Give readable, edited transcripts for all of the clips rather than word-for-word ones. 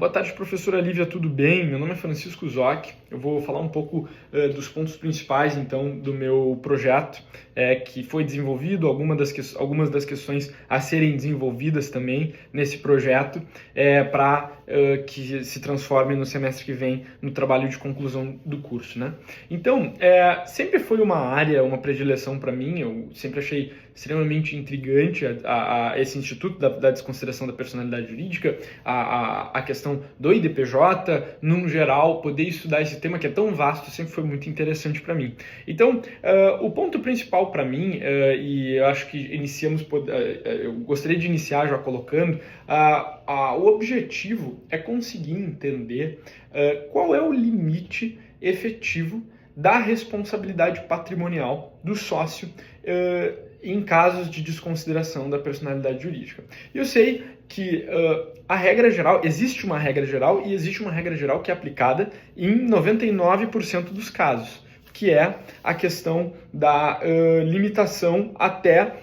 Boa tarde, professora Lívia, tudo bem? Meu nome é Francisco Zoc. Eu vou falar um pouco dos pontos principais, então, do meu projeto que foi desenvolvido, algumas das questões a serem desenvolvidas também nesse projeto para que se transforme no semestre que vem no trabalho de conclusão do curso, né? Então, sempre foi uma área, uma predileção para mim, eu sempre achei extremamente intrigante esse instituto da desconsideração da personalidade jurídica, a questão do IDPJ, num geral, poder estudar esse tema que é tão vasto sempre foi muito interessante para mim. Então, o ponto principal para mim, e eu acho que eu gostaria de iniciar já colocando, o objetivo é conseguir entender qual é o limite efetivo da responsabilidade patrimonial do sócio em casos de desconsideração da personalidade jurídica. Eu sei que a regra geral, existe uma regra geral e existe uma regra geral que é aplicada em 99% dos casos, que é a questão da limitação até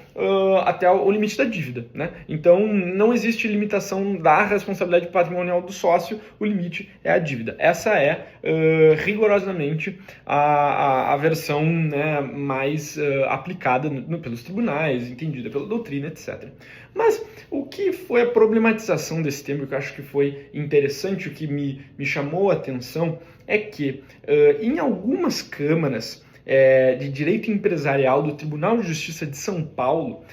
o limite da dívida, né? Então, não existe limitação da responsabilidade patrimonial do sócio, o limite é a dívida. Essa é rigorosamente a versão, né, mais aplicada pelos tribunais, entendida pela doutrina, etc. Mas o que foi a problematização desse tema, que eu acho que foi interessante, o que me chamou a atenção, é que em algumas câmaras de direito empresarial do Tribunal de Justiça de São Paulo,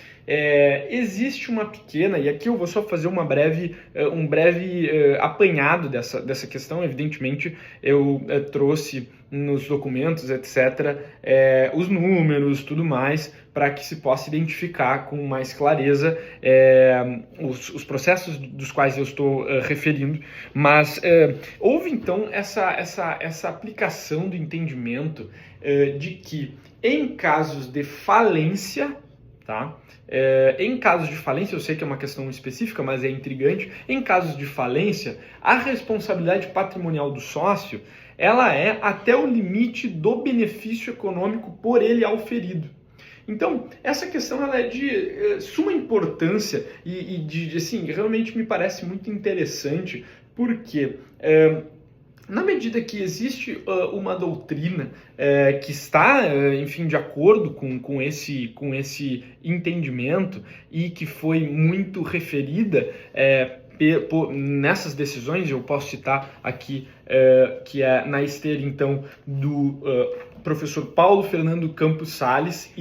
existe uma pequena, e aqui eu vou só fazer um breve apanhado dessa questão. Evidentemente eu trouxe nos documentos, etc., os números, tudo mais, para que se possa identificar com mais clareza os processos dos quais eu estou referindo. Mas houve então essa aplicação do entendimento de que em casos de falência, tá? Em casos de falência, eu sei que é uma questão específica, mas é intrigante. Em casos de falência, a responsabilidade patrimonial do sócio, ela é até o limite do benefício econômico por ele auferido. Então, essa questão ela é de suma importância e assim, realmente me parece muito interessante, porque na medida que existe uma doutrina que está, enfim, de acordo com esse entendimento e que foi muito referida nessas decisões, eu posso citar aqui, que é na esteira, então, do professor Paulo Fernando Campos Salles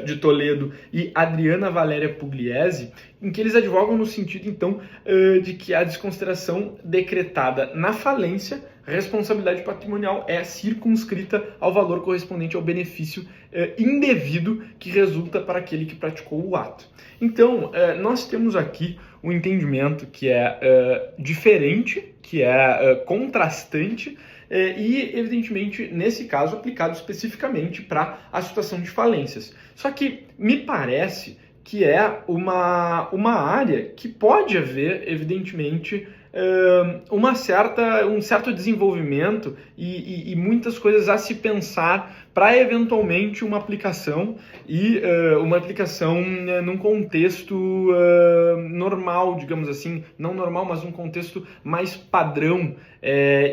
de Toledo e Adriana Valéria Pugliese, em que eles advogam no sentido, então, de que a desconsideração decretada na falência, responsabilidade patrimonial é circunscrita ao valor correspondente ao benefício indevido que resulta para aquele que praticou o ato. Então, nós temos aqui um entendimento que é diferente, que é contrastante, e, evidentemente, nesse caso, aplicado especificamente para a situação de falências. Só que me parece que é uma área que pode haver, evidentemente, um certo desenvolvimento e muitas coisas a se pensar para eventualmente uma aplicação num contexto normal, digamos assim, não normal, mas um contexto mais padrão,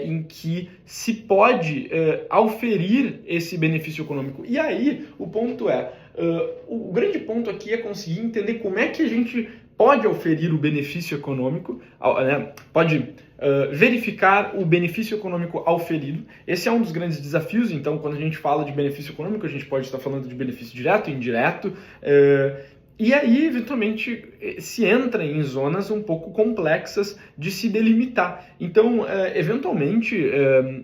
em que se pode auferir esse benefício econômico. E aí o ponto o grande ponto aqui é conseguir entender como é que a gente pode auferir o benefício econômico, né? Pode verificar o benefício econômico auferido. Esse é um dos grandes desafios. Então, quando a gente fala de benefício econômico, a gente pode estar falando de benefício direto e indireto. E aí, eventualmente, se entra em zonas um pouco complexas de se delimitar. Então, eventualmente,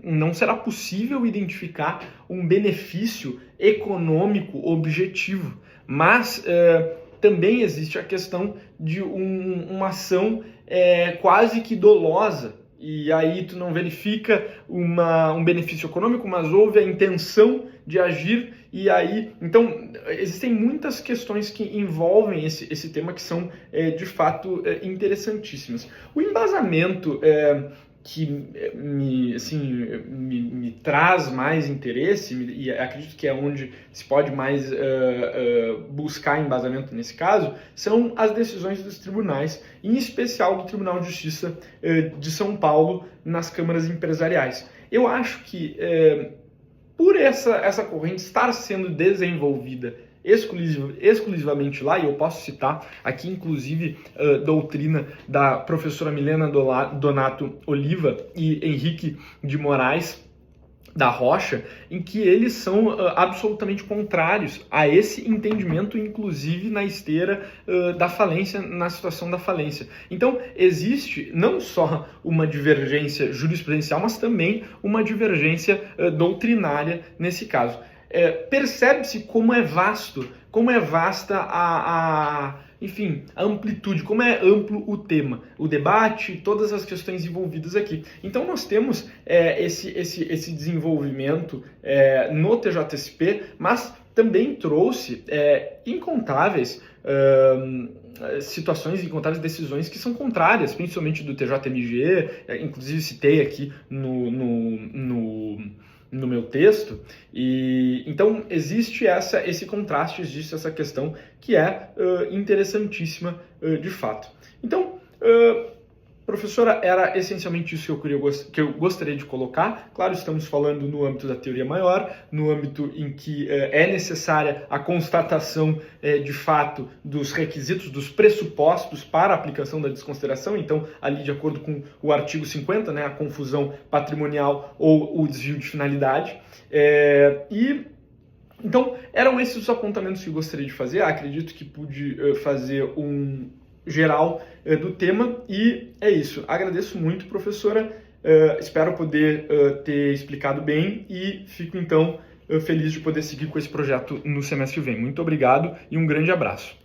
não será possível identificar um benefício econômico objetivo, mas também existe a questão de uma ação quase que dolosa, e aí tu não verifica um benefício econômico, mas houve a intenção de agir, e aí... Então, existem muitas questões que envolvem esse tema que são, de fato, interessantíssimas. O embasamento que me traz mais interesse, e acredito que é onde se pode mais buscar embasamento nesse caso, são as decisões dos tribunais, em especial do Tribunal de Justiça de São Paulo, nas câmaras empresariais. Eu acho que, por essa corrente estar sendo desenvolvida exclusivamente lá, e eu posso citar aqui, inclusive, doutrina da professora Milena Donato Oliva e Henrique de Moraes da Rocha, em que eles são absolutamente contrários a esse entendimento, inclusive na esteira da falência, na situação da falência. Então, existe não só uma divergência jurisprudencial, mas também uma divergência doutrinária nesse caso. Percebe-se como é vasta a amplitude, como é amplo o tema, o debate, todas as questões envolvidas aqui. Então nós temos esse desenvolvimento no TJSP, mas também trouxe incontáveis situações, incontáveis decisões que são contrárias, principalmente do TJMG, inclusive citei aqui no meu texto, e então existe esse contraste, existe essa questão que é interessantíssima de fato. Então, professora, era essencialmente isso que eu gostaria de colocar. Claro, estamos falando no âmbito da teoria maior, no âmbito em que é necessária a constatação de fato dos requisitos, dos pressupostos para a aplicação da desconsideração. Então, ali de acordo com o artigo 50, né, a confusão patrimonial ou o desvio de finalidade. Então, eram esses os apontamentos que eu gostaria de fazer. Acredito que pude fazer um geral do tema, e é isso. Agradeço muito, professora, espero poder ter explicado bem, e fico então feliz de poder seguir com esse projeto no semestre que vem. Muito obrigado e um grande abraço.